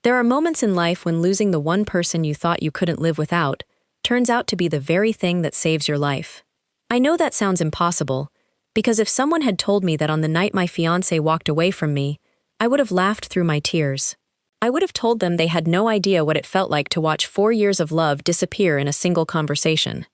There are moments in life when losing the one person you thought you couldn't live without turns out to be the very thing that saves your life. I know that sounds impossible, because if someone had told me that on the night my fiancé walked away from me, I would have laughed through my tears. I would have told them they had no idea what it felt like to watch 4 years of love disappear in a single conversation.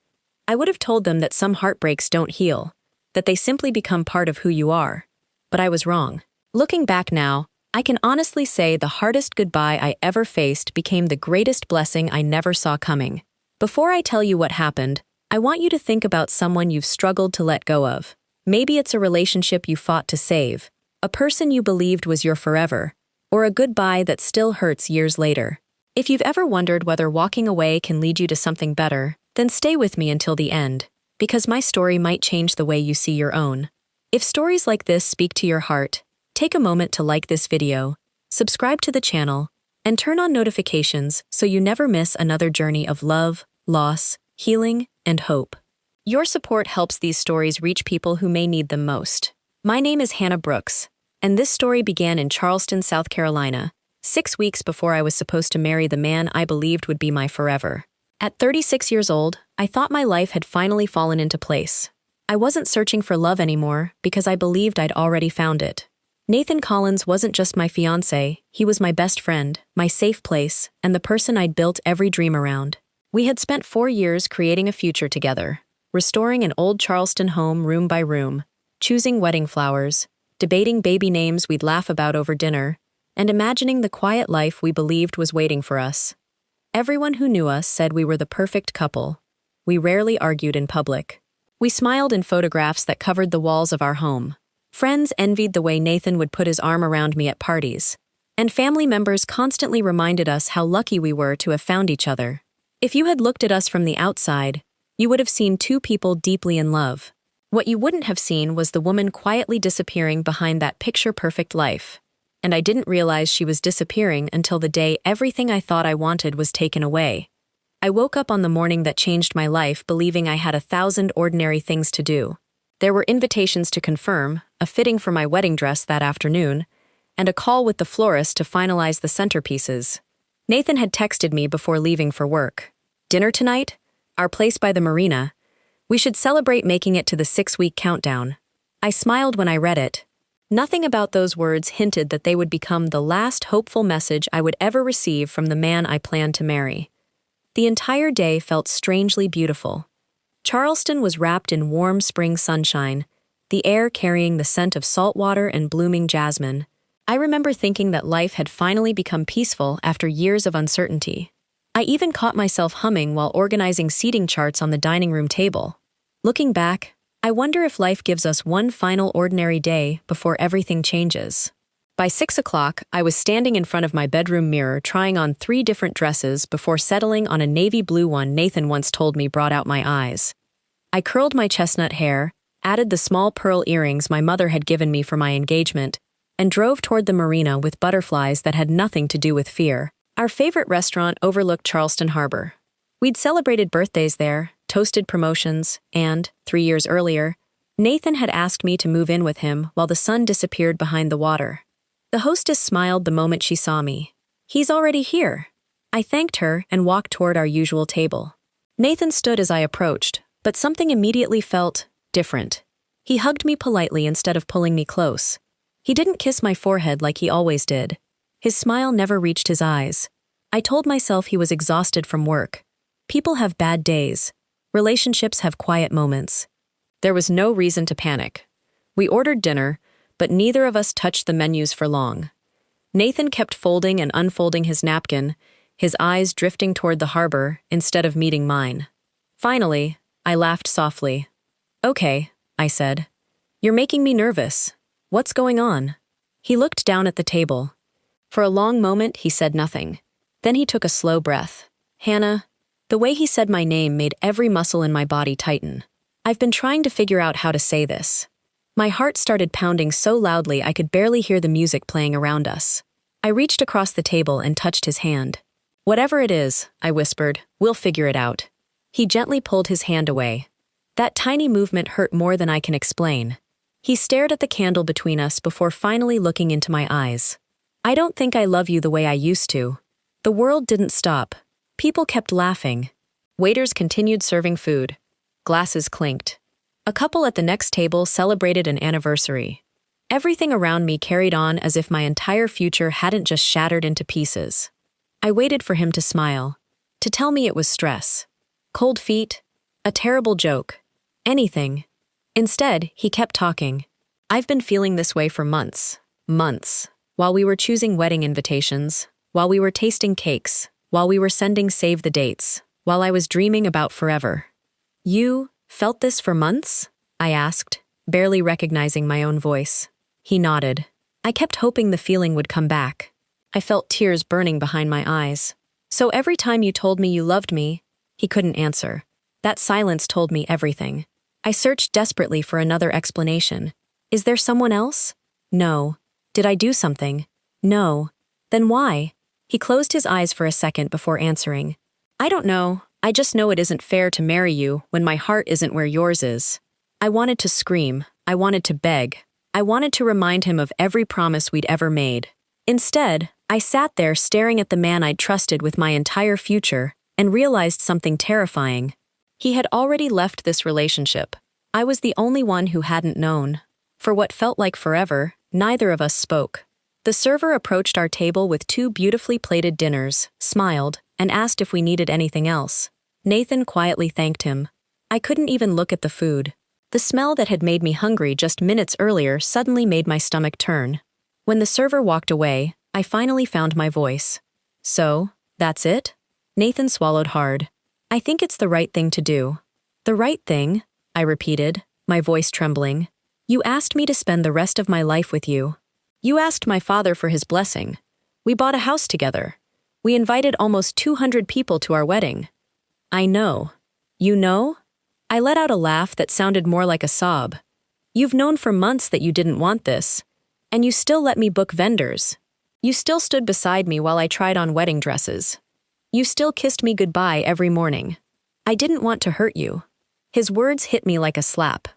I would have told them that some heartbreaks don't heal, that they simply become part of who you are. But I was wrong. Looking back now, I can honestly say the hardest goodbye I ever faced became the greatest blessing I never saw coming. Before I tell you what happened, I want you to think about someone you've struggled to let go of. Maybe it's a relationship you fought to save, a person you believed was your forever, or a goodbye that still hurts years later. If you've ever wondered whether walking away can lead you to something better, then stay with me until the end, because my story might change the way you see your own. If stories like this speak to your heart, take a moment to like this video, subscribe to the channel, and turn on notifications so you never miss another journey of love, loss, healing, and hope. Your support helps these stories reach people who may need them most. My name is Hannah Brooks, and this story began in Charleston, South Carolina, 6 weeks before I was supposed to marry the man I believed would be my forever. At 36 years old, I thought my life had finally fallen into place. I wasn't searching for love anymore because I believed I'd already found it. Nathan Collins wasn't just my fiancé, he was my best friend, my safe place, and the person I'd built every dream around. We had spent 4 years creating a future together, restoring an old Charleston home room by room, choosing wedding flowers, debating baby names we'd laugh about over dinner, and imagining the quiet life we believed was waiting for us. Everyone who knew us said we were the perfect couple. We rarely argued in public. We smiled in photographs that covered the walls of our home. Friends envied the way Nathan would put his arm around me at parties, and family members constantly reminded us how lucky we were to have found each other. If you had looked at us from the outside, you would have seen two people deeply in love. What you wouldn't have seen was the woman quietly disappearing behind that picture-perfect life. And I didn't realize she was disappearing until the day everything I thought I wanted was taken away. I woke up on the morning that changed my life believing I had 1,000 ordinary things to do. There were invitations to confirm, a fitting for my wedding dress that afternoon, and a call with the florist to finalize the centerpieces. Nathan had texted me before leaving for work. Dinner tonight? Our place by the marina. We should celebrate making it to the 6-week countdown. I smiled when I read it. Nothing about those words hinted that they would become the last hopeful message I would ever receive from the man I planned to marry. The entire day felt strangely beautiful. Charleston was wrapped in warm spring sunshine, the air carrying the scent of salt water and blooming jasmine. I remember thinking that life had finally become peaceful after years of uncertainty. I even caught myself humming while organizing seating charts on the dining room table. Looking back, I wonder if life gives us one final ordinary day before everything changes. By 6 o'clock, I was standing in front of my bedroom mirror trying on 3 different dresses before settling on a navy blue one Nathan once told me brought out my eyes. I curled my chestnut hair, added the small pearl earrings my mother had given me for my engagement, and drove toward the marina with butterflies that had nothing to do with fear. Our favorite restaurant overlooked Charleston Harbor. We'd celebrated birthdays there, toasted promotions, and, 3 years earlier, Nathan had asked me to move in with him while the sun disappeared behind the water. The hostess smiled the moment she saw me. "He's already here." I thanked her and walked toward our usual table. Nathan stood as I approached, but something immediately felt different. He hugged me politely instead of pulling me close. He didn't kiss my forehead like he always did. His smile never reached his eyes. I told myself he was exhausted from work. People have bad days. Relationships have quiet moments. There was no reason to panic. We ordered dinner, but neither of us touched the menus for long. Nathan kept folding and unfolding his napkin, his eyes drifting toward the harbor instead of meeting mine. Finally, I laughed softly. "Okay," I said. "You're making me nervous. What's going on?" He looked down at the table. For a long moment, he said nothing. Then he took a slow breath. "Hannah." The way he said my name made every muscle in my body tighten. I've been trying to figure out how to say this. My heart started pounding so loudly I could barely hear the music playing around us. I reached across the table and touched his hand. "Whatever it is," I whispered, "we'll figure it out." He gently pulled his hand away. That tiny movement hurt more than I can explain. He stared at the candle between us before finally looking into my eyes. "I don't think I love you the way I used to," The world didn't stop. People kept laughing. Waiters continued serving food. Glasses clinked. A couple at the next table celebrated an anniversary. Everything around me carried on as if my entire future hadn't just shattered into pieces. I waited for him to smile, to tell me it was stress. Cold feet, a terrible joke, anything. Instead, he kept talking. I've been feeling this way for months. Months. While we were choosing wedding invitations, while we were tasting cakes, while we were sending save the dates, while I was dreaming about forever. You felt this for months? I asked, barely recognizing my own voice. He nodded. I kept hoping the feeling would come back. I felt tears burning behind my eyes. So every time you told me you loved me, he couldn't answer. That silence told me everything. I searched desperately for another explanation. Is there someone else? No. Did I do something? No. Then why? He closed his eyes for a second before answering. I don't know. I just know it isn't fair to marry you when my heart isn't where yours is. I wanted to scream. I wanted to beg. I wanted to remind him of every promise we'd ever made. Instead, I sat there staring at the man I'd trusted with my entire future and realized something terrifying. He had already left this relationship. I was the only one who hadn't known. For what felt like forever, neither of us spoke. The server approached our table with 2 beautifully plated dinners, smiled, and asked if we needed anything else. Nathan quietly thanked him. I couldn't even look at the food. The smell that had made me hungry just minutes earlier suddenly made my stomach turn. When the server walked away, I finally found my voice. So, that's it? Nathan swallowed hard. I think it's the right thing to do. The right thing? I repeated, my voice trembling. You asked me to spend the rest of my life with you. You asked my father for his blessing. We bought a house together. We invited almost 200 people to our wedding. I know. You know? I let out a laugh that sounded more like a sob. You've known for months that you didn't want this. And you still let me book vendors. You still stood beside me while I tried on wedding dresses. You still kissed me goodbye every morning. I didn't want to hurt you. His words hit me like a slap.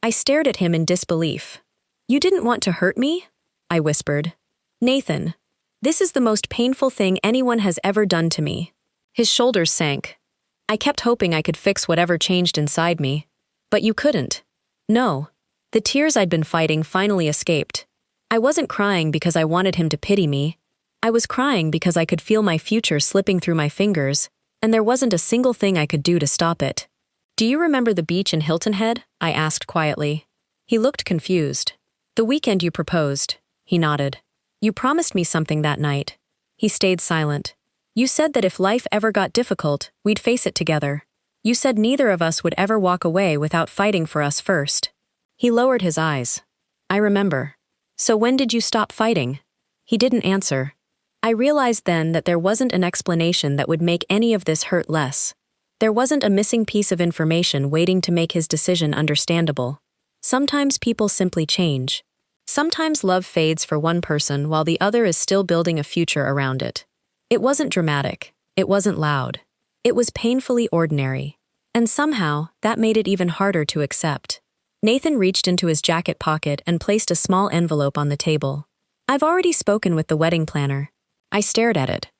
I stared at him in disbelief. You didn't want to hurt me? I whispered. Nathan, this is the most painful thing anyone has ever done to me. His shoulders sank. I kept hoping I could fix whatever changed inside me. But you couldn't. No. The tears I'd been fighting finally escaped. I wasn't crying because I wanted him to pity me. I was crying because I could feel my future slipping through my fingers, and there wasn't a single thing I could do to stop it. Do you remember the beach in Hilton Head? I asked quietly. He looked confused. The weekend you proposed. He nodded. You promised me something that night. He stayed silent. You said that if life ever got difficult, we'd face it together. You said neither of us would ever walk away without fighting for us first. He lowered his eyes. I remember. So when did you stop fighting? He didn't answer. I realized then that there wasn't an explanation that would make any of this hurt less. There wasn't a missing piece of information waiting to make his decision understandable. Sometimes people simply change. Sometimes love fades for one person while the other is still building a future around it. It wasn't dramatic. It wasn't loud. It was painfully ordinary. And somehow, that made it even harder to accept. Nathan reached into his jacket pocket and placed a small envelope on the table. I've already spoken with the wedding planner. I stared at it.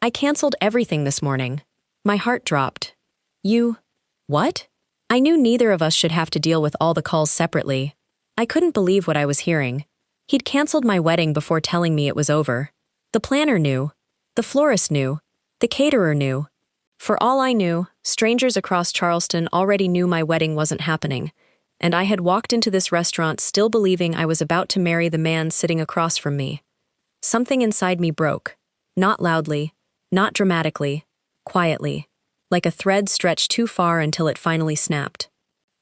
I canceled everything this morning. My heart dropped. You... What? I knew neither of us should have to deal with all the calls separately. I couldn't believe what I was hearing. He'd canceled my wedding before telling me it was over. The planner knew. The florist knew. The caterer knew. For all I knew, strangers across Charleston already knew my wedding wasn't happening, and I had walked into this restaurant still believing I was about to marry the man sitting across from me. Something inside me broke. Not loudly, not dramatically, quietly, like a thread stretched too far until it finally snapped.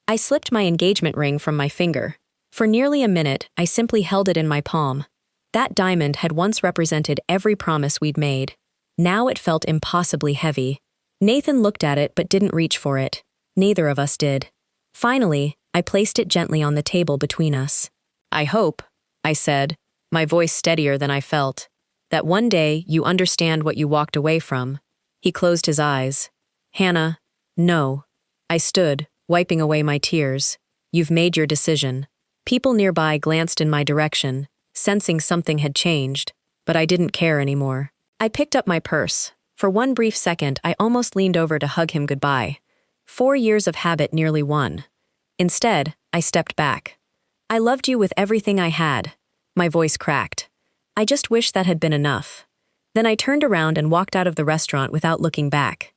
I slipped my engagement ring from my finger. For nearly a minute, I simply held it in my palm. That diamond had once represented every promise we'd made. Now it felt impossibly heavy. Nathan looked at it but didn't reach for it. Neither of us did. Finally, I placed it gently on the table between us. I hope, I said, my voice steadier than I felt, that one day you understand what you walked away from. He closed his eyes. Hannah, no. I stood, wiping away my tears. You've made your decision. People nearby glanced in my direction, sensing something had changed, but I didn't care anymore. I picked up my purse. For one brief second, I almost leaned over to hug him goodbye. 4 years of habit nearly won. Instead, I stepped back. I loved you with everything I had. My voice cracked. I just wish that had been enough. Then I turned around and walked out of the restaurant without looking back.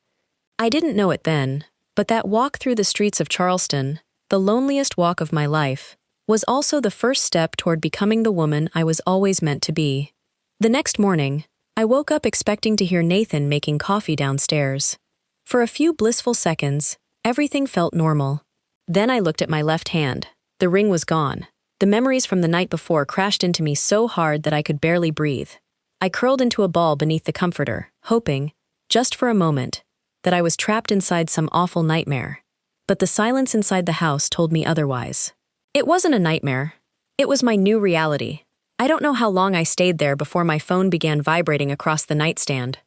I didn't know it then, but that walk through the streets of Charleston, the loneliest walk of my life, was also the first step toward becoming the woman I was always meant to be. The next morning, I woke up expecting to hear Nathan making coffee downstairs. For a few blissful seconds, everything felt normal. Then I looked at my left hand. The ring was gone. The memories from the night before crashed into me so hard that I could barely breathe. I curled into a ball beneath the comforter, hoping, just for a moment, that I was trapped inside some awful nightmare. But the silence inside the house told me otherwise. It wasn't a nightmare. It was my new reality. I don't know how long I stayed there before my phone began vibrating across the nightstand.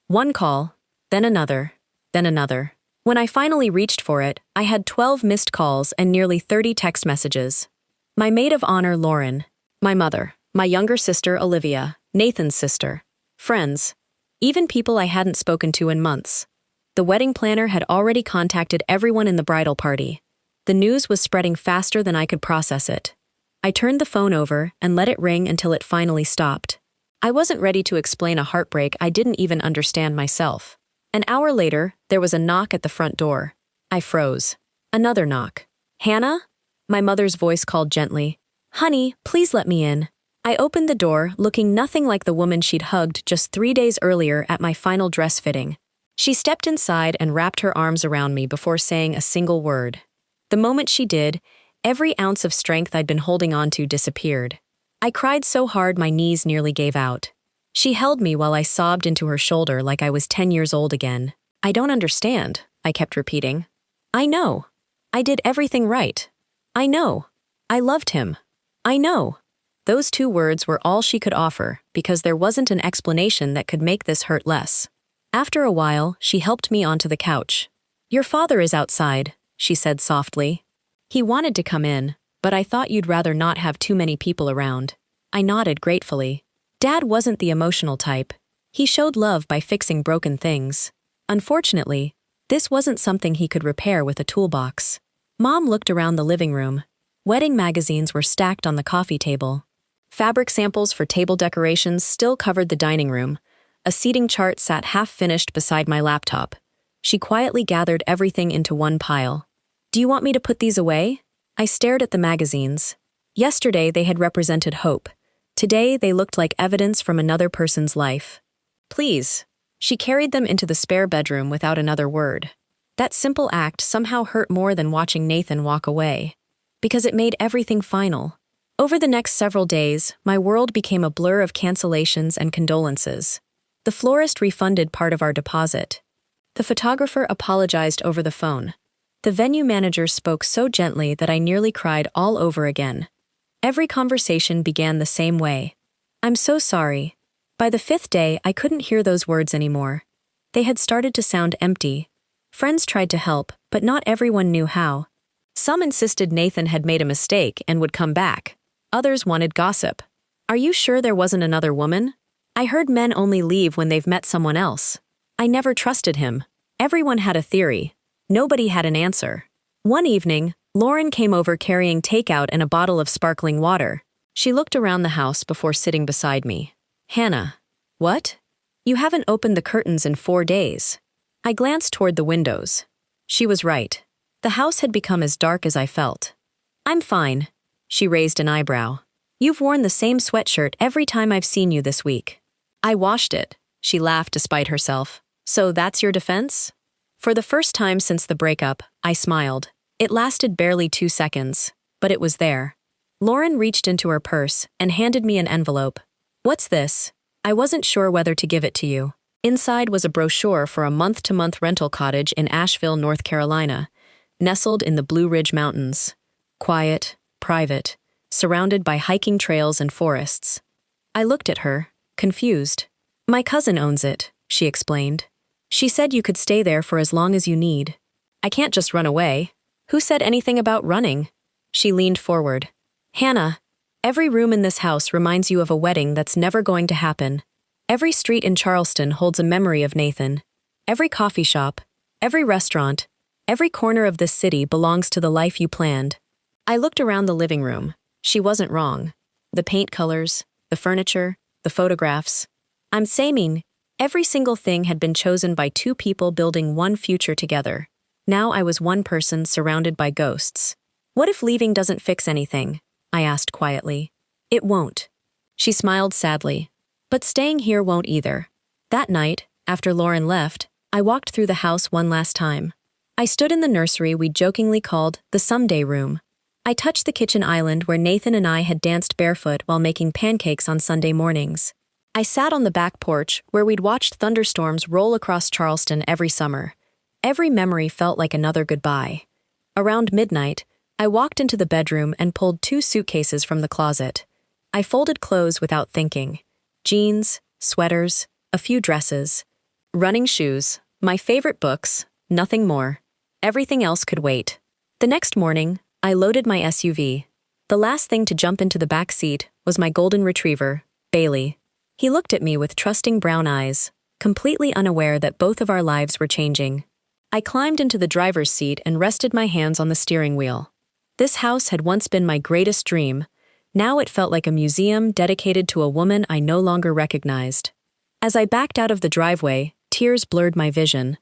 One call, then another, then another. When I finally reached for it, I had 12 missed calls and nearly 30 text messages. My maid of honor, Lauren, my mother, my younger sister, Olivia, Nathan's sister, friends, even people I hadn't spoken to in months. The wedding planner had already contacted everyone in the bridal party. The news was spreading faster than I could process it. I turned the phone over and let it ring until it finally stopped. I wasn't ready to explain a heartbreak I didn't even understand myself. An hour later, there was a knock at the front door. I froze. Another knock. "Hannah?" My mother's voice called gently. "Honey, please let me in." I opened the door, looking nothing like the woman she'd hugged just 3 days earlier at my final dress fitting. She stepped inside and wrapped her arms around me before saying a single word. The moment she did, every ounce of strength I'd been holding on to disappeared. I cried so hard my knees nearly gave out. She held me while I sobbed into her shoulder like I was 10 years old again. "I don't understand," I kept repeating. "I know. I did everything right. I know. I loved him. I know." Those 2 words were all she could offer because there wasn't an explanation that could make this hurt less. After a while, she helped me onto the couch. "Your father is outside," she said softly. "He wanted to come in, but I thought you'd rather not have too many people around." I nodded gratefully. Dad wasn't the emotional type. He showed love by fixing broken things. Unfortunately, this wasn't something he could repair with a toolbox. Mom looked around the living room. Wedding magazines were stacked on the coffee table. Fabric samples for table decorations still covered the dining room. A seating chart sat half-finished beside my laptop. She quietly gathered everything into one pile. "Do you want me to put these away?" I stared at the magazines. Yesterday they had represented hope. Today they looked like evidence from another person's life. "Please." She carried them into the spare bedroom without another word. That simple act somehow hurt more than watching Nathan walk away. Because it made everything final. Over the next several days, my world became a blur of cancellations and condolences. The florist refunded part of our deposit. The photographer apologized over the phone. The venue manager spoke so gently that I nearly cried all over again. Every conversation began the same way. "I'm so sorry." By the 5th day, I couldn't hear those words anymore. They had started to sound empty. Friends tried to help, but not everyone knew how. Some insisted Nathan had made a mistake and would come back. Others wanted gossip. "Are you sure there wasn't another woman? I heard men only leave when they've met someone else." I never trusted him. Everyone had a theory. Nobody had an answer. One evening, Lauren came over carrying takeout and a bottle of sparkling water. She looked around the house before sitting beside me. "Hannah." "What?" "You haven't opened the curtains in 4 days." I glanced toward the windows. She was right. The house had become as dark as I felt. "I'm fine." She raised an eyebrow. "You've worn the same sweatshirt every time I've seen you this week." "I washed it." She laughed despite herself. "So that's your defense?" For the first time since the breakup, I smiled. It lasted barely 2 seconds, but it was there. Lauren reached into her purse and handed me an envelope. "What's this?" I wasn't sure whether to give it to you. Inside was a brochure for a month-to-month rental cottage in Asheville, North Carolina, nestled in the Blue Ridge Mountains. Quiet, private, surrounded by hiking trails and forests. I looked at her, confused. "My cousin owns it," she explained. "She said you could stay there for as long as you need." "I can't just run away." "Who said anything about running?" She leaned forward. "Hannah, every room in this house reminds you of a wedding that's never going to happen. Every street in Charleston holds a memory of Nathan. Every coffee shop, every restaurant, every corner of this city belongs to the life you planned. I looked around the living room. She wasn't wrong. The paint colors, the furniture, the photographs. I'm saying, every single thing had been chosen by two people building one future together. Now I was one person surrounded by ghosts. What if leaving doesn't fix anything? I asked quietly. It won't. She smiled sadly. But staying here won't either. That night, after Lauren left, I walked through the house one last time. I stood in the nursery we jokingly called the someday room. I touched the kitchen island where Nathan and I had danced barefoot while making pancakes on Sunday mornings. I sat on the back porch where we'd watched thunderstorms roll across Charleston every summer. Every memory felt like another goodbye. Around midnight, I walked into the bedroom and pulled 2 suitcases from the closet. I folded clothes without thinking. Jeans, sweaters, a few dresses. Running shoes, my favorite books, nothing more. Everything else could wait. The next morning, I loaded my SUV. The last thing to jump into the back seat was my golden retriever, Bailey. He looked at me with trusting brown eyes, completely unaware that both of our lives were changing. I climbed into the driver's seat and rested my hands on the steering wheel. This house had once been my greatest dream. Now it felt like a museum dedicated to a woman I no longer recognized. As I backed out of the driveway, tears blurred my vision.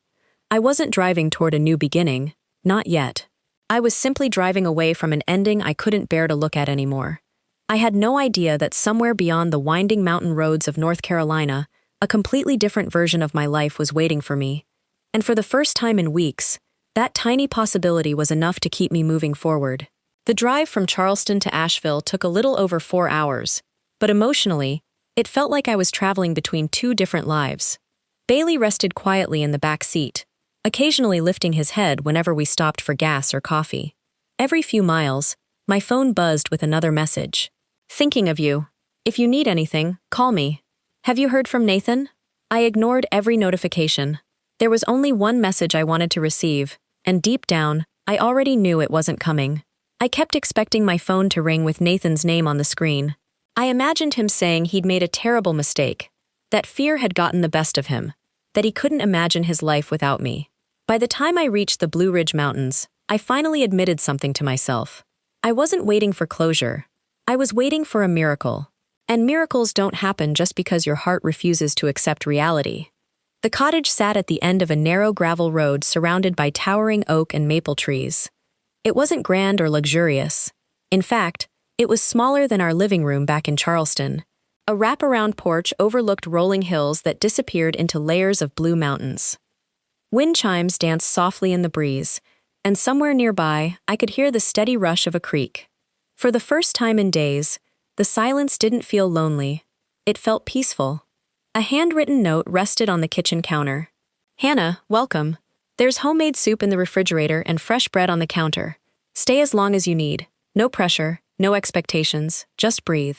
I wasn't driving toward a new beginning, not yet. I was simply driving away from an ending I couldn't bear to look at anymore. I had no idea that somewhere beyond the winding mountain roads of North Carolina, a completely different version of my life was waiting for me. And for the first time in weeks, that tiny possibility was enough to keep me moving forward. The drive from Charleston to Asheville took a little over 4 hours, but emotionally, it felt like I was traveling between 2 different lives. Bailey rested quietly in the back seat, occasionally lifting his head whenever we stopped for gas or coffee. Every few miles, my phone buzzed with another message. Thinking of you. If you need anything, call me. Have you heard from Nathan? I ignored every notification. There was only one message I wanted to receive, and deep down, I already knew it wasn't coming. I kept expecting my phone to ring with Nathan's name on the screen. I imagined him saying he'd made a terrible mistake, that fear had gotten the best of him, that he couldn't imagine his life without me. By the time I reached the Blue Ridge Mountains, I finally admitted something to myself. I wasn't waiting for closure. I was waiting for a miracle. And miracles don't happen just because your heart refuses to accept reality. The cottage sat at the end of a narrow gravel road surrounded by towering oak and maple trees. It wasn't grand or luxurious. In fact, it was smaller than our living room back in Charleston. A wraparound porch overlooked rolling hills that disappeared into layers of blue mountains. Wind chimes danced softly in the breeze, and somewhere nearby, I could hear the steady rush of a creek. For the first time in days, the silence didn't feel lonely. It felt peaceful. A handwritten note rested on the kitchen counter. Hannah, welcome. There's homemade soup in the refrigerator and fresh bread on the counter. Stay as long as you need. No pressure, no expectations, just breathe.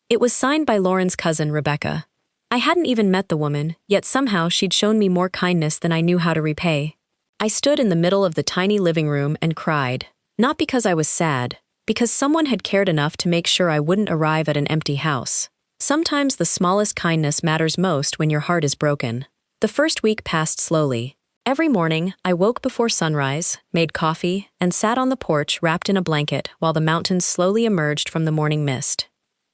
It was signed by Lauren's cousin, Rebecca. I hadn't even met the woman, yet somehow she'd shown me more kindness than I knew how to repay. I stood in the middle of the tiny living room and cried, not because I was sad, because someone had cared enough to make sure I wouldn't arrive at an empty house. Sometimes the smallest kindness matters most when your heart is broken. The first week passed slowly. Every morning, I woke before sunrise, made coffee, and sat on the porch wrapped in a blanket while the mountains slowly emerged from the morning mist.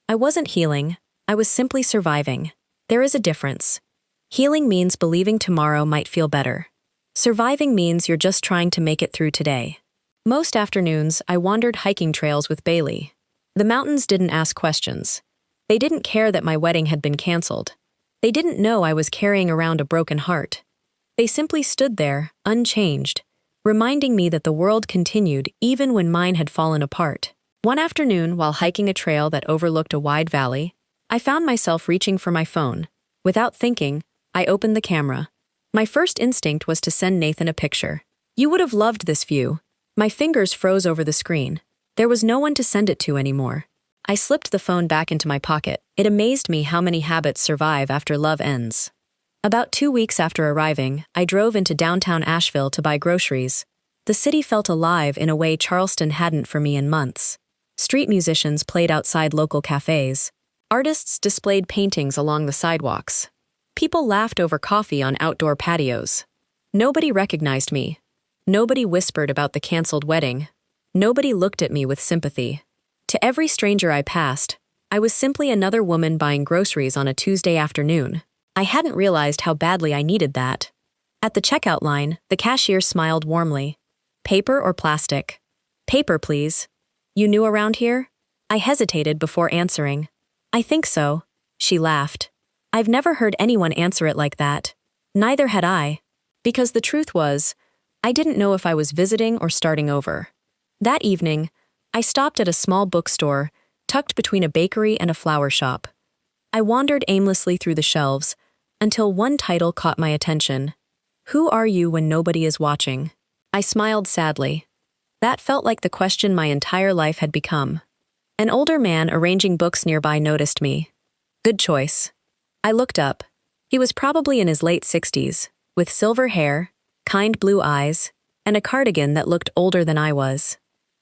I wasn't healing, I was simply surviving. There is a difference. Healing means believing tomorrow might feel better. Surviving means you're just trying to make it through today. Most afternoons, I wandered hiking trails with Bailey. The mountains didn't ask questions. They didn't care that my wedding had been canceled. They didn't know I was carrying around a broken heart. They simply stood there, unchanged, reminding me that the world continued even when mine had fallen apart. One afternoon, while hiking a trail that overlooked a wide valley, I found myself reaching for my phone. Without thinking, I opened the camera. My first instinct was to send Nathan a picture. You would have loved this view. My fingers froze over the screen. There was no one to send it to anymore. I slipped the phone back into my pocket. It amazed me how many habits survive after love ends. About 2 weeks after arriving, I drove into downtown Asheville to buy groceries. The city felt alive in a way Charleston hadn't for me in months. Street musicians played outside local cafes. Artists displayed paintings along the sidewalks. People laughed over coffee on outdoor patios. Nobody recognized me. Nobody whispered about the canceled wedding. Nobody looked at me with sympathy. To every stranger I passed, I was simply another woman buying groceries on a Tuesday afternoon. I hadn't realized how badly I needed that. At the checkout line, the cashier smiled warmly. "Paper or plastic?" "Paper, please." "You new around here?" I hesitated before answering. "I think so." She laughed. I've never heard anyone answer it like that. Neither had I. Because the truth was, I didn't know if I was visiting or starting over. That evening, I stopped at a small bookstore, tucked between a bakery and a flower shop. I wandered aimlessly through the shelves, until one title caught my attention. "Who are you when nobody is watching?" I smiled sadly. That felt like the question my entire life had become. An older man arranging books nearby noticed me. "Good choice." I looked up. He was probably in his late 60s, with silver hair, kind blue eyes, and a cardigan that looked older than I was.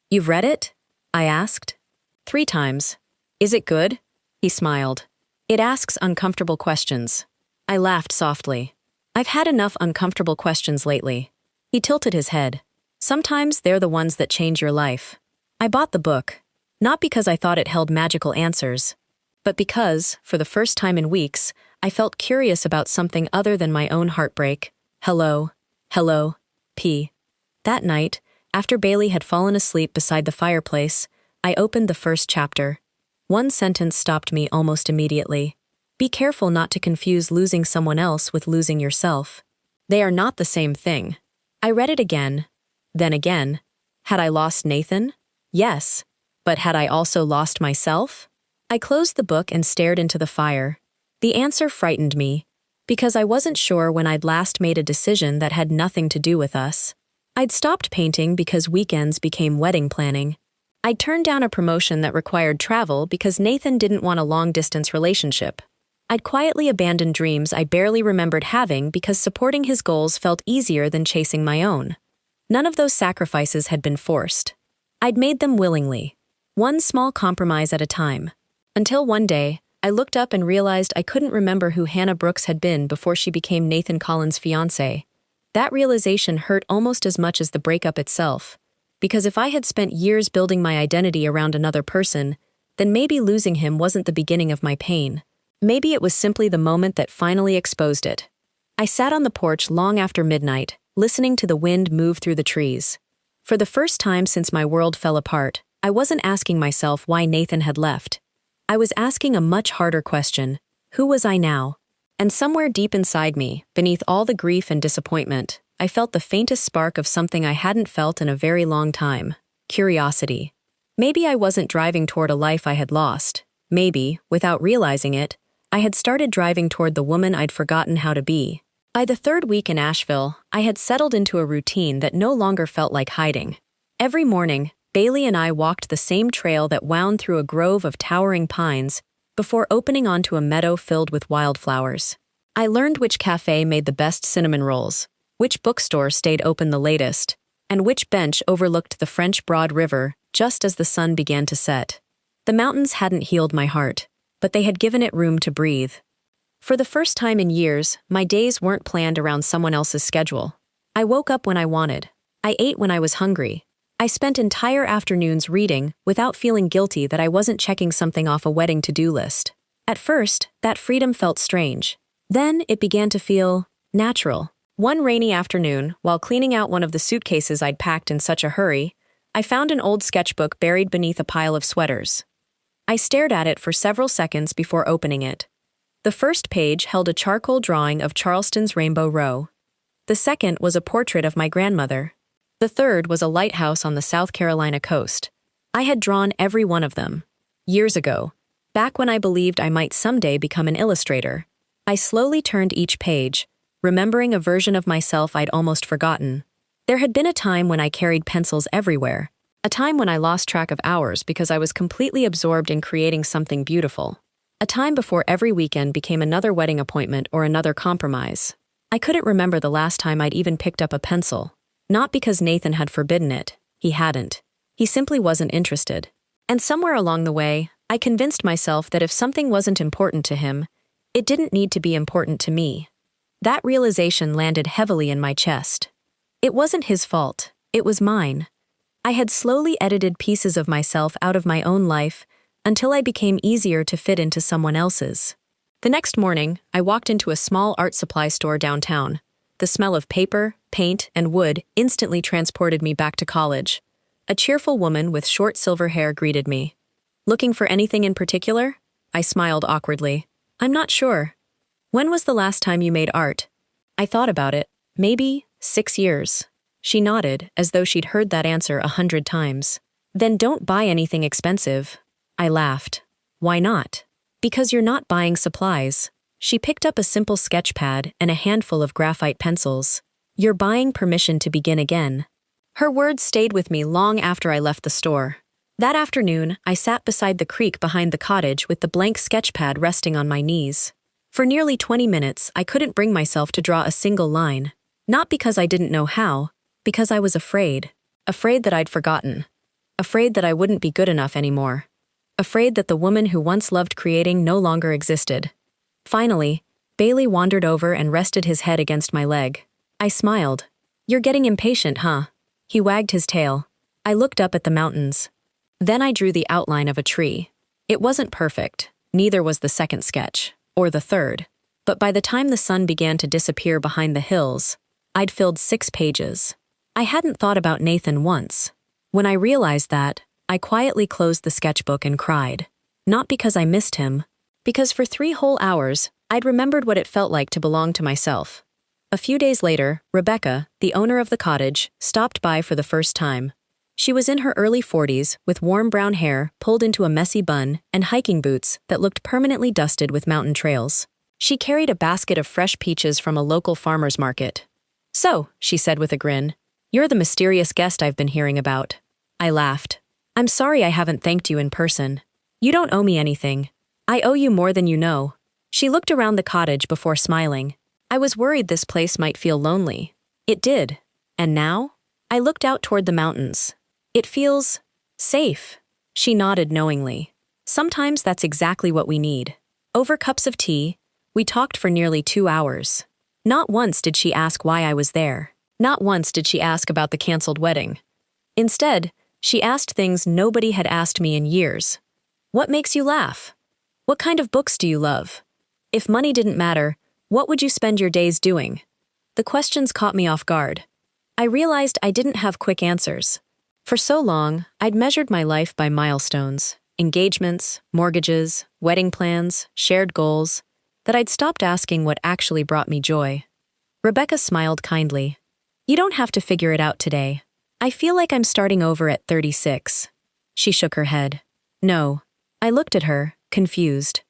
"You've read it?" I asked. "3 times. Is it good?" He smiled. "It asks uncomfortable questions." I laughed softly. "I've had enough uncomfortable questions lately." He tilted his head. "Sometimes they're the ones that change your life." I bought the book, not because I thought it held magical answers, but because, for the first time in weeks, I felt curious about something other than my own heartbreak. Hello, P. That night, after Bailey had fallen asleep beside the fireplace, I opened the first chapter. One sentence stopped me almost immediately. "Be careful not to confuse losing someone else with losing yourself. They are not the same thing." I read it again, then again. Had I lost Nathan? Yes. But had I also lost myself? I closed the book and stared into the fire. The answer frightened me, because I wasn't sure when I'd last made a decision that had nothing to do with us. I'd stopped painting because weekends became wedding planning. I'd turned down a promotion that required travel because Nathan didn't want a long-distance relationship. I'd quietly abandoned dreams I barely remembered having because supporting his goals felt easier than chasing my own. None of those sacrifices had been forced. I'd made them willingly, one small compromise at a time. Until one day, I looked up and realized I couldn't remember who Hannah Brooks had been before she became Nathan Collins' fiancé. That realization hurt almost as much as the breakup itself, because if I had spent years building my identity around another person, then maybe losing him wasn't the beginning of my pain. Maybe it was simply the moment that finally exposed it. I sat on the porch long after midnight, listening to the wind move through the trees. For the first time since my world fell apart, I wasn't asking myself why Nathan had left. I was asking a much harder question: who was I now? And somewhere deep inside me, beneath all the grief and disappointment, I felt the faintest spark of something I hadn't felt in a very long time: curiosity. Maybe I wasn't driving toward a life I had lost. Maybe, without realizing it, I had started driving toward the woman I'd forgotten how to be. By the 3rd week in Asheville, I had settled into a routine that no longer felt like hiding. Every morning, Bailey and I walked the same trail that wound through a grove of towering pines before opening onto a meadow filled with wildflowers. I learned which cafe made the best cinnamon rolls, which bookstore stayed open the latest, and which bench overlooked the French Broad River just as the sun began to set. The mountains hadn't healed my heart, but they had given it room to breathe. For the first time in years, my days weren't planned around someone else's schedule. I woke up when I wanted. I ate when I was hungry. I spent entire afternoons reading without feeling guilty that I wasn't checking something off a wedding to-do list. At first, that freedom felt strange. Then it began to feel natural. One rainy afternoon, while cleaning out one of the suitcases I'd packed in such a hurry, I found an old sketchbook buried beneath a pile of sweaters. I stared at it for several seconds before opening it. The first page held a charcoal drawing of Charleston's Rainbow Row. The second was a portrait of my grandmother. The third was a lighthouse on the South Carolina coast. I had drawn every one of them. Years ago, back when I believed I might someday become an illustrator. I slowly turned each page, remembering a version of myself I'd almost forgotten. There had been a time when I carried pencils everywhere, a time when I lost track of hours because I was completely absorbed in creating something beautiful. A time before every weekend became another wedding appointment or another compromise. I couldn't remember the last time I'd even picked up a pencil. Not because Nathan had forbidden it. He hadn't. He simply wasn't interested. And somewhere along the way, I convinced myself that if something wasn't important to him, it didn't need to be important to me. That realization landed heavily in my chest. It wasn't his fault, it was mine. I had slowly edited pieces of myself out of my own life until I became easier to fit into someone else's. The next morning, I walked into a small art supply store downtown. The smell of paper, paint, and wood instantly transported me back to college. A cheerful woman with short silver hair greeted me. "Looking for anything in particular?" I smiled awkwardly. "I'm not sure." "When was the last time you made art?" I thought about it. Maybe 6 years. She nodded, as though she'd heard that answer 100 times. "Then don't buy anything expensive." I laughed. "Why not?" "Because you're not buying supplies." She picked up a simple sketch pad and a handful of graphite pencils. "You're buying permission to begin again." Her words stayed with me long after I left the store. That afternoon, I sat beside the creek behind the cottage with the blank sketch pad resting on my knees. For nearly 20 minutes, I couldn't bring myself to draw a single line. Not because I didn't know how, because I was afraid. Afraid that I'd forgotten. Afraid that I wouldn't be good enough anymore. Afraid that the woman who once loved creating no longer existed. Finally, Bailey wandered over and rested his head against my leg. I smiled. "You're getting impatient, huh?" He wagged his tail. I looked up at the mountains. Then I drew the outline of a tree. It wasn't perfect, neither was the second sketch, or the third. But by the time the sun began to disappear behind the hills, I'd filled 6 pages. I hadn't thought about Nathan once. When I realized that, I quietly closed the sketchbook and cried. Not because I missed him, because for 3 whole hours, I'd remembered what it felt like to belong to myself. A few days later, Rebecca, the owner of the cottage, stopped by for the first time. She was in her early 40s, with warm brown hair pulled into a messy bun and hiking boots that looked permanently dusted with mountain trails. She carried a basket of fresh peaches from a local farmer's market. "So," she said with a grin, "you're the mysterious guest I've been hearing about." I laughed. "I'm sorry I haven't thanked you in person. You don't owe me anything. I owe you more than you know." She looked around the cottage before smiling. I was worried this place might feel lonely. It did. And now? I looked out toward the mountains. "It feels safe." She nodded knowingly. Sometimes that's exactly what we need. Over cups of tea, we talked for nearly 2 hours. Not once did she ask why I was there. Not once did she ask about the canceled wedding. Instead, she asked things nobody had asked me in years. "What makes you laugh? What kind of books do you love? If money didn't matter, what would you spend your days doing?" The questions caught me off guard. I realized I didn't have quick answers. For so long, I'd measured my life by milestones, engagements, mortgages, wedding plans, shared goals, that I'd stopped asking what actually brought me joy. Rebecca smiled kindly. "You don't have to figure it out today. I feel like I'm starting over at 36. She shook her head. "No." I looked at her, confused.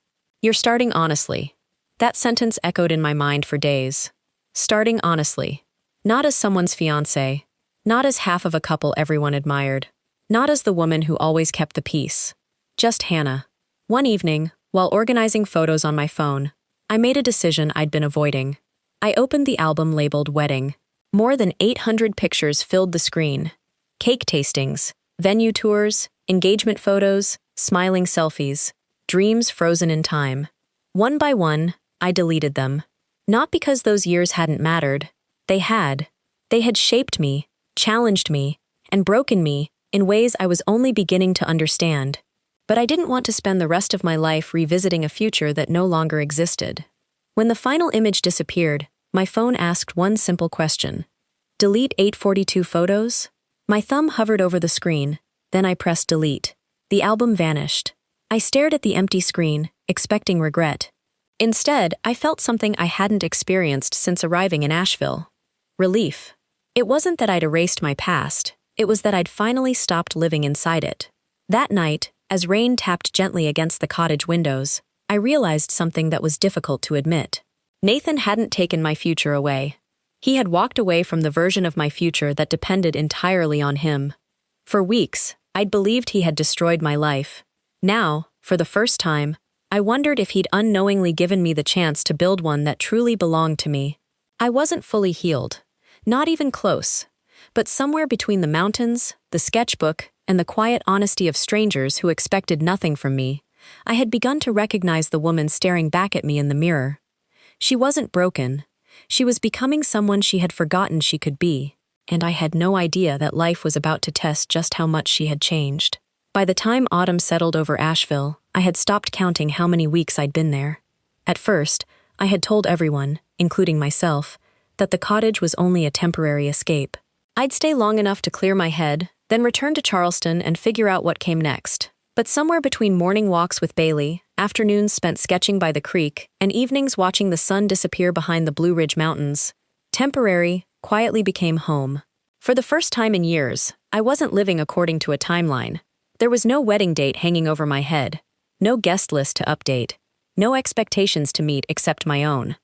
"You're starting honestly." That sentence echoed in my mind for days. Starting honestly. Not as someone's fiancé. Not as half of a couple everyone admired. Not as the woman who always kept the peace. Just Hannah. One evening, while organizing photos on my phone, I made a decision I'd been avoiding. I opened the album labeled Wedding. More than 800 pictures filled the screen. Cake tastings, venue tours, engagement photos, smiling selfies, dreams frozen in time. One by one, I deleted them. Not because those years hadn't mattered. They had. They had shaped me, challenged me, and broken me in ways I was only beginning to understand. But I didn't want to spend the rest of my life revisiting a future that no longer existed. When the final image disappeared, my phone asked one simple question. "Delete 842 photos?" My thumb hovered over the screen, then I pressed delete. The album vanished. I stared at the empty screen, expecting regret. Instead, I felt something I hadn't experienced since arriving in Asheville. Relief. It wasn't that I'd erased my past, it was that I'd finally stopped living inside it. That night, as rain tapped gently against the cottage windows, I realized something that was difficult to admit. Nathan hadn't taken my future away. He had walked away from the version of my future that depended entirely on him. For weeks, I'd believed he had destroyed my life. Now, for the first time, I wondered if he'd unknowingly given me the chance to build one that truly belonged to me. I wasn't fully healed, not even close, but somewhere between the mountains, the sketchbook, and the quiet honesty of strangers who expected nothing from me, I had begun to recognize the woman staring back at me in the mirror. She wasn't broken. She was becoming someone she had forgotten she could be, and I had no idea that life was about to test just how much she had changed. By the time autumn settled over Asheville, I had stopped counting how many weeks I'd been there. At first, I had told everyone, including myself, that the cottage was only a temporary escape. I'd stay long enough to clear my head, then return to Charleston and figure out what came next. But somewhere between morning walks with Bailey, afternoons spent sketching by the creek, and evenings watching the sun disappear behind the Blue Ridge Mountains, temporary quietly became home. For the first time in years, I wasn't living according to a timeline. There was no wedding date hanging over my head, no guest list to update, no expectations to meet except my own.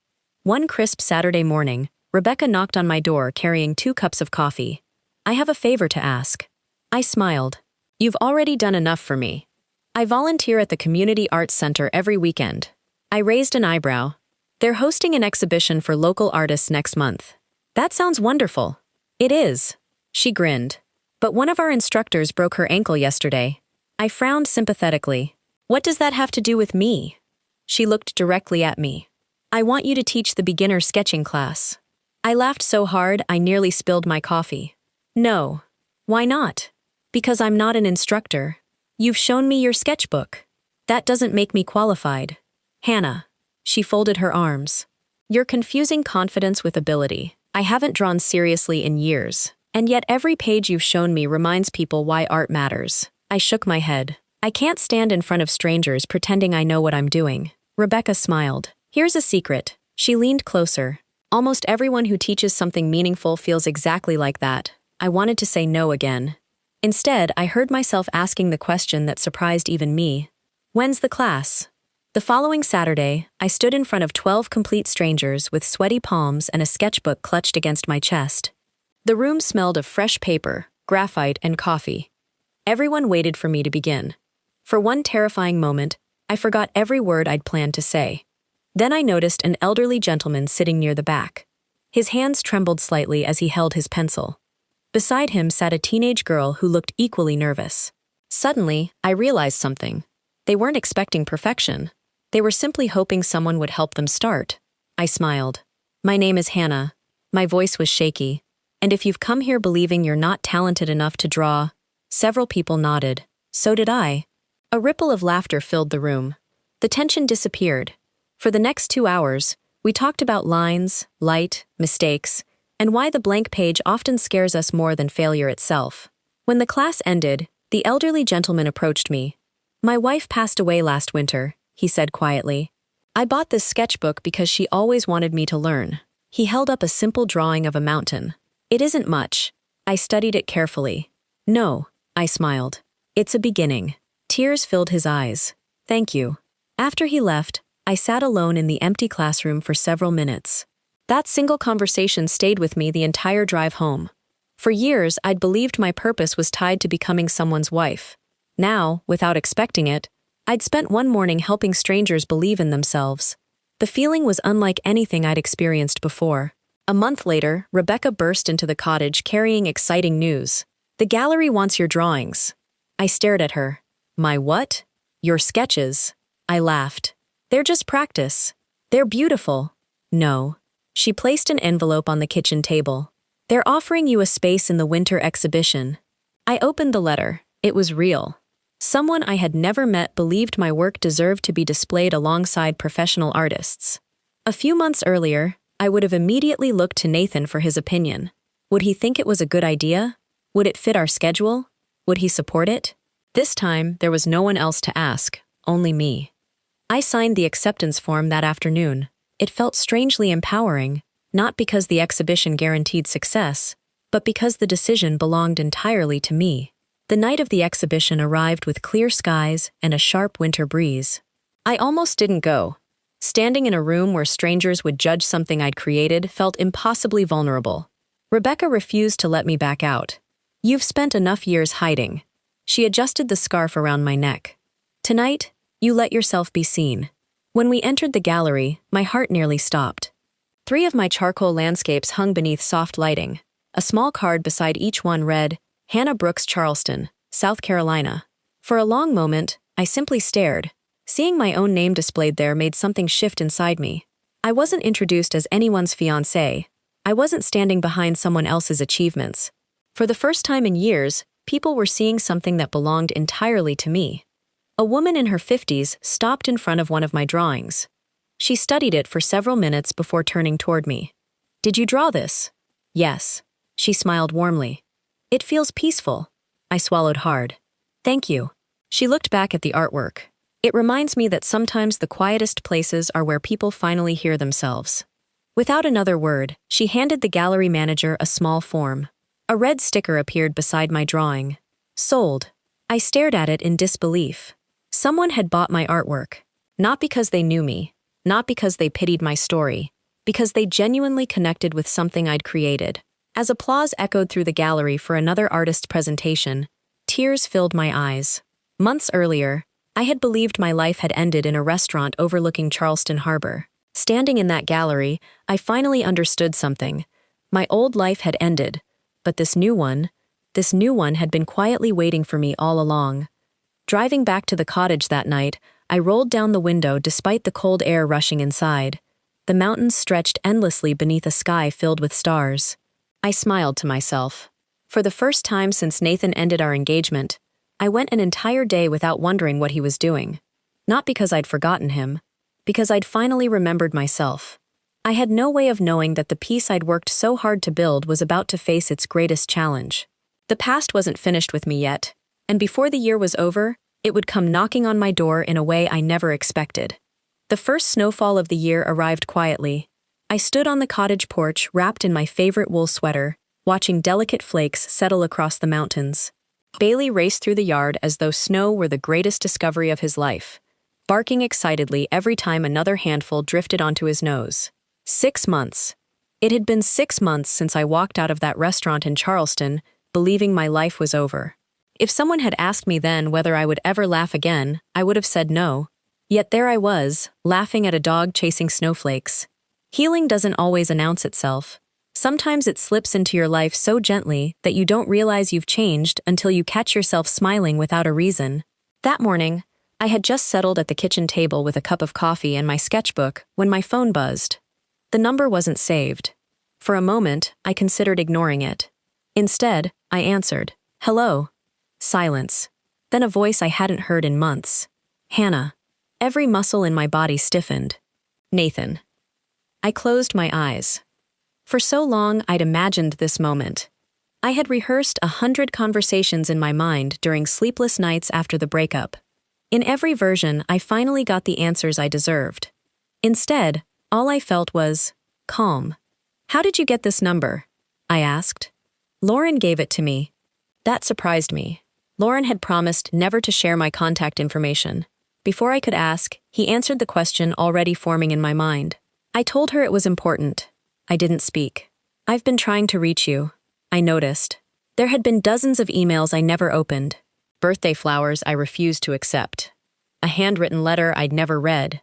One crisp Saturday morning, Rebecca knocked on my door carrying 2 cups of coffee. "I have a favor to ask." I smiled. "You've already done enough for me. I volunteer at the Community Arts Center every weekend." I raised an eyebrow. "They're hosting an exhibition for local artists next month." "That sounds wonderful." "It is." She grinned. "But one of our instructors broke her ankle yesterday." I frowned sympathetically. "What does that have to do with me?" She looked directly at me. "I want you to teach the beginner sketching class." I laughed so hard I nearly spilled my coffee. "No." "Why not?" "Because I'm not an instructor. You've shown me your sketchbook. That doesn't make me qualified." "Hannah." She folded her arms. "You're confusing confidence with ability. I haven't drawn seriously in years, and yet every page you've shown me reminds people why art matters." I shook my head. "I can't stand in front of strangers pretending I know what I'm doing." Rebecca smiled. "Here's a secret." She leaned closer. "Almost everyone who teaches something meaningful feels exactly like that." I wanted to say no again. Instead, I heard myself asking the question that surprised even me. "When's the class?" The following Saturday, I stood in front of 12 complete strangers with sweaty palms and a sketchbook clutched against my chest. The room smelled of fresh paper, graphite, and coffee. Everyone waited for me to begin. For one terrifying moment, I forgot every word I'd planned to say. Then I noticed an elderly gentleman sitting near the back. His hands trembled slightly as he held his pencil. Beside him sat a teenage girl who looked equally nervous. Suddenly, I realized something. They weren't expecting perfection. They were simply hoping someone would help them start. I smiled. "My name is Hannah." My voice was shaky. "And if you've come here believing you're not talented enough to draw..." Several people nodded. So did I. A ripple of laughter filled the room. The tension disappeared. For the next 2 hours, we talked about lines, light, mistakes, and why the blank page often scares us more than failure itself. When the class ended, the elderly gentleman approached me. "My wife passed away last winter," he said quietly. "I bought this sketchbook because she always wanted me to learn." He held up a simple drawing of a mountain. "It isn't much." I studied it carefully. "No," I smiled. "It's a beginning." Tears filled his eyes. "Thank you." After he left, I sat alone in the empty classroom for several minutes. That single conversation stayed with me the entire drive home. For years, I'd believed my purpose was tied to becoming someone's wife. Now, without expecting it, I'd spent one morning helping strangers believe in themselves. The feeling was unlike anything I'd experienced before. A month later, Rebecca burst into the cottage carrying exciting news. "The gallery wants your drawings." I stared at her. "My what?" "Your sketches." I laughed. "They're just practice." "They're beautiful." "No." She placed an envelope on the kitchen table. "They're offering you a space in the winter exhibition." I opened the letter. It was real. Someone I had never met believed my work deserved to be displayed alongside professional artists. A few months earlier, I would have immediately looked to Nathan for his opinion. Would he think it was a good idea? Would it fit our schedule? Would he support it? This time, there was no one else to ask, only me. I signed the acceptance form that afternoon. It felt strangely empowering, not because the exhibition guaranteed success, but because the decision belonged entirely to me. The night of the exhibition arrived with clear skies and a sharp winter breeze. I almost didn't go. Standing in a room where strangers would judge something I'd created felt impossibly vulnerable. Rebecca refused to let me back out. "You've spent enough years hiding." She adjusted the scarf around my neck. "Tonight, you let yourself be seen." When we entered the gallery, my heart nearly stopped. 3 of my charcoal landscapes hung beneath soft lighting. A small card beside each one read, "Hannah Brooks, Charleston, South Carolina." For a long moment, I simply stared, Seeing my own name displayed there made something shift inside me. I wasn't introduced as anyone's fiancé. I wasn't standing behind someone else's achievements. For the first time in years, people were seeing something that belonged entirely to me. A woman in her 50s stopped in front of one of my drawings. She studied it for several minutes before turning toward me. "Did you draw this?" "Yes." She smiled warmly. "It feels peaceful." I swallowed hard. "Thank you." She looked back at the artwork. "It reminds me that sometimes the quietest places are where people finally hear themselves." Without another word, she handed the gallery manager a small form. A red sticker appeared beside my drawing. "Sold." I stared at it in disbelief. Someone had bought my artwork. Not because they knew me, not because they pitied my story, because they genuinely connected with something I'd created. As applause echoed through the gallery for another artist's presentation, tears filled my eyes. Months earlier, I had believed my life had ended in a restaurant overlooking Charleston Harbor. Standing in that gallery, I finally understood something. My old life had ended, but this new one had been quietly waiting for me all along. Driving back to the cottage that night, I rolled down the window despite the cold air rushing inside. The mountains stretched endlessly beneath a sky filled with stars. I smiled to myself. For the first time since Nathan ended our engagement, I went an entire day without wondering what he was doing. Not because I'd forgotten him, because I'd finally remembered myself. I had no way of knowing that the peace I'd worked so hard to build was about to face its greatest challenge. The past wasn't finished with me yet, and before the year was over, it would come knocking on my door in a way I never expected. The first snowfall of the year arrived quietly. I stood on the cottage porch wrapped in my favorite wool sweater, watching delicate flakes settle across the mountains. Bailey raced through the yard as though snow were the greatest discovery of his life, barking excitedly every time another handful drifted onto his nose. 6 months. It had been 6 months since I walked out of that restaurant in Charleston, believing my life was over. If someone had asked me then whether I would ever laugh again, I would have said no. Yet there I was, laughing at a dog chasing snowflakes. Healing doesn't always announce itself. Sometimes it slips into your life so gently that you don't realize you've changed until you catch yourself smiling without a reason. That morning, I had just settled at the kitchen table with a cup of coffee and my sketchbook when my phone buzzed. The number wasn't saved. For a moment, I considered ignoring it. Instead, I answered, "Hello." Silence. Then a voice I hadn't heard in months. "Hannah." Every muscle in my body stiffened. "Nathan." I closed my eyes. For so long, I'd imagined this moment. I had rehearsed 100 conversations in my mind during sleepless nights after the breakup. In every version, I finally got the answers I deserved. Instead, all I felt was calm. "How did you get this number?" I asked. "Lauren gave it to me." That surprised me. Lauren had promised never to share my contact information. Before I could ask, he answered the question already forming in my mind. I told her it was important. I didn't speak. "I've been trying to reach you." I noticed. There had been dozens of emails I never opened. Birthday flowers I refused to accept. A handwritten letter I'd never read.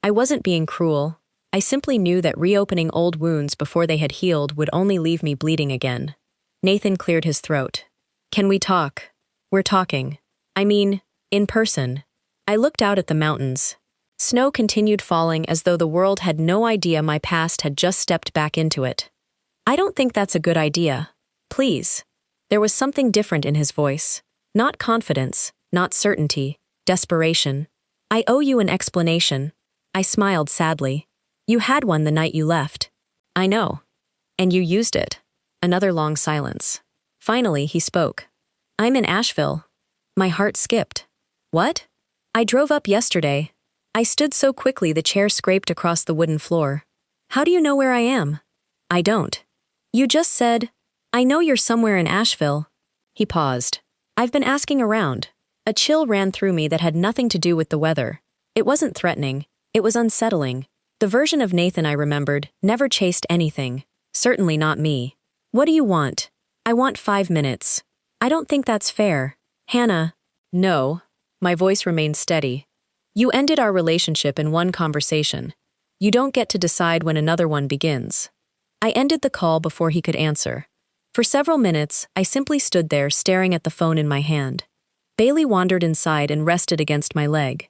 I wasn't being cruel. I simply knew that reopening old wounds before they had healed would only leave me bleeding again. Nathan cleared his throat. "Can we talk?" "We're talking. I mean, in person." I looked out at the mountains. Snow continued falling as though the world had no idea my past had just stepped back into it. "I don't think that's a good idea. Please." There was something different in his voice. Not confidence, not certainty, desperation. "I owe you an explanation." I smiled sadly. "You had one the night you left." "I know. And you used it." Another long silence. Finally, he spoke. "I'm in Asheville." My heart skipped. "What?" "I drove up yesterday." I stood so quickly the chair scraped across the wooden floor. "How do you know where I am?" "I don't." "You just said, 'I know you're somewhere in Asheville.'" He paused. "I've been asking around." A chill ran through me that had nothing to do with the weather. It wasn't threatening. It was unsettling. The version of Nathan I remembered never chased anything. Certainly not me. "What do you want?" "I want 5 minutes." "I don't think that's fair." "Hannah." "No." My voice remained steady. "You ended our relationship in one conversation. You don't get to decide when another one begins." I ended the call before he could answer. For several minutes, I simply stood there staring at the phone in my hand. Bailey wandered inside and rested against my leg.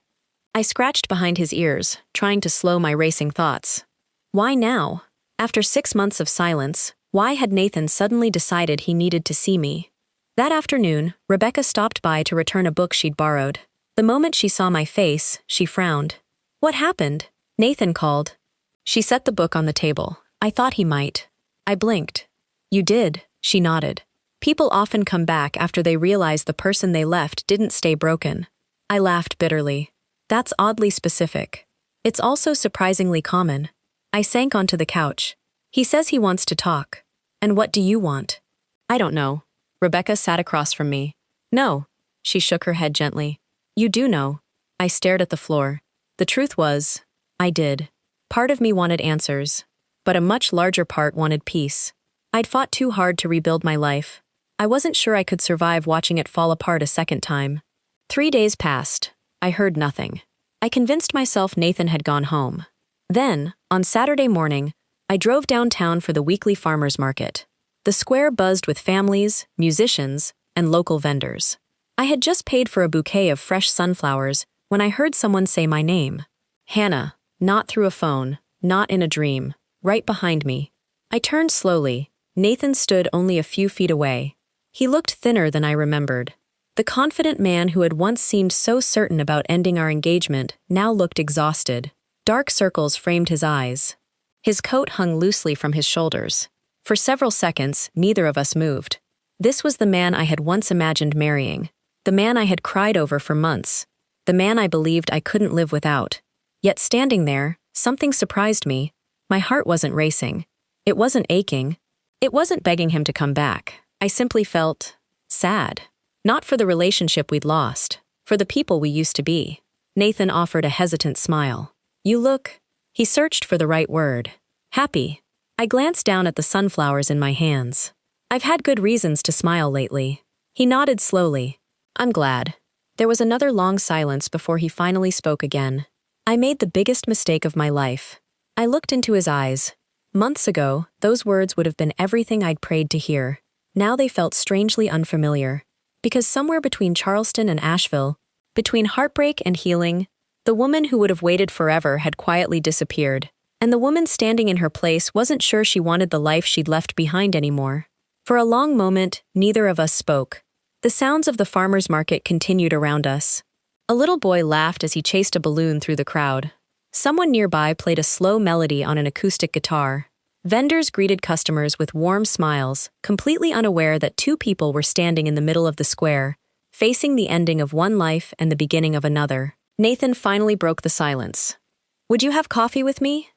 I scratched behind his ears, trying to slow my racing thoughts. Why now? After 6 months of silence, why had Nathan suddenly decided he needed to see me? That afternoon, Rebecca stopped by to return a book she'd borrowed. The moment she saw my face, she frowned. What happened? Nathan called. She set the book on the table. I thought he might. I blinked. You did, she nodded. People often come back after they realize the person they left didn't stay broken. I laughed bitterly. That's oddly specific. It's also surprisingly common. I sank onto the couch. He says he wants to talk. And what do you want? I don't know. Rebecca sat across from me. No. She shook her head gently. You do know. I stared at the floor. The truth was, I did. Part of me wanted answers, but a much larger part wanted peace. I'd fought too hard to rebuild my life. I wasn't sure I could survive watching it fall apart a second time. 3 days passed. I heard nothing. I convinced myself Nathan had gone home. Then, on Saturday morning, I drove downtown for the weekly farmers market. The square buzzed with families, musicians, and local vendors. I had just paid for a bouquet of fresh sunflowers when I heard someone say my name. Hannah, not through a phone, not in a dream, right behind me. I turned slowly. Nathan stood only a few feet away. He looked thinner than I remembered. The confident man who had once seemed so certain about ending our engagement now looked exhausted. Dark circles framed his eyes. His coat hung loosely from his shoulders. For several seconds, neither of us moved. This was the man I had once imagined marrying. The man I had cried over for months. The man I believed I couldn't live without. Yet standing there, something surprised me. My heart wasn't racing. It wasn't aching. It wasn't begging him to come back. I simply felt sad. Not for the relationship we'd lost, for the people we used to be. Nathan offered a hesitant smile. You look... He searched for the right word. Happy. I glanced down at the sunflowers in my hands. I've had good reasons to smile lately. He nodded slowly. I'm glad. There was another long silence before he finally spoke again. I made the biggest mistake of my life. I looked into his eyes. Months ago, those words would have been everything I'd prayed to hear. Now they felt strangely unfamiliar. Because somewhere between Charleston and Asheville, between heartbreak and healing, the woman who would have waited forever had quietly disappeared, and the woman standing in her place wasn't sure she wanted the life she'd left behind anymore. For a long moment, neither of us spoke. The sounds of the farmer's market continued around us. A little boy laughed as he chased a balloon through the crowd. Someone nearby played a slow melody on an acoustic guitar. Vendors greeted customers with warm smiles, completely unaware that two people were standing in the middle of the square, facing the ending of one life and the beginning of another. Nathan finally broke the silence. Would you have coffee with me?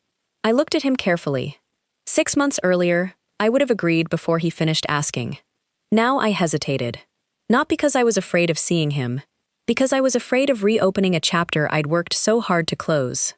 I looked at him carefully. 6 months earlier, I would have agreed before he finished asking. Now I hesitated. Not because I was afraid of seeing him, because I was afraid of reopening a chapter I'd worked so hard to close.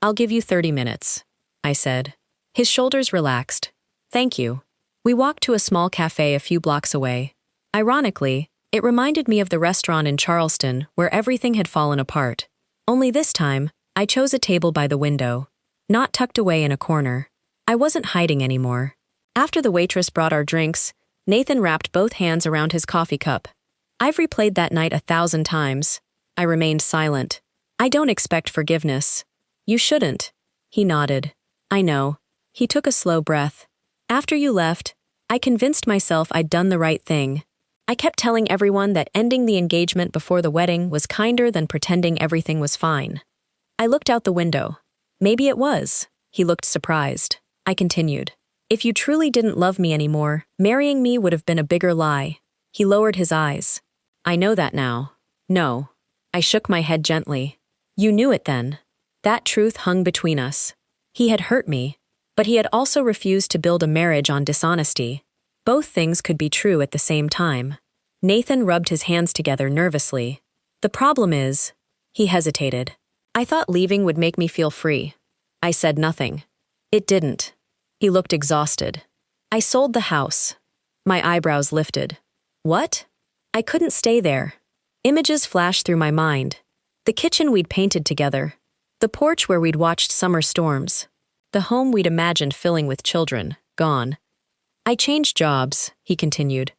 I'll give you 30 minutes, I said. His shoulders relaxed. Thank you. We walked to a small cafe a few blocks away. Ironically, it reminded me of the restaurant in Charleston where everything had fallen apart. Only this time, I chose a table by the window, not tucked away in a corner. I wasn't hiding anymore. After the waitress brought our drinks, Nathan wrapped both hands around his coffee cup. I've replayed that night 1,000 times. I remained silent. I don't expect forgiveness. You shouldn't. He nodded. I know. He took a slow breath. After you left, I convinced myself I'd done the right thing. I kept telling everyone that ending the engagement before the wedding was kinder than pretending everything was fine. I looked out the window. Maybe it was. He looked surprised. I continued. If you truly didn't love me anymore, marrying me would have been a bigger lie. He lowered his eyes. I know that now. No. I shook my head gently. You knew it then. That truth hung between us. He had hurt me, but he had also refused to build a marriage on dishonesty. Both things could be true at the same time. Nathan rubbed his hands together nervously. The problem is, he hesitated. I thought leaving would make me feel free. I said nothing. It didn't. He looked exhausted. I sold the house. My eyebrows lifted. What? I couldn't stay there. Images flashed through my mind. The kitchen we'd painted together. The porch where we'd watched summer storms. The home we'd imagined filling with children, gone. I changed jobs, he continued.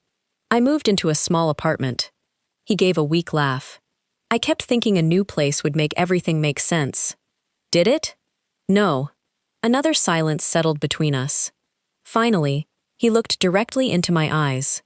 I moved into a small apartment. He gave a weak laugh. I kept thinking a new place would make everything make sense. Did it? No. Another silence settled between us. Finally, he looked directly into my eyes.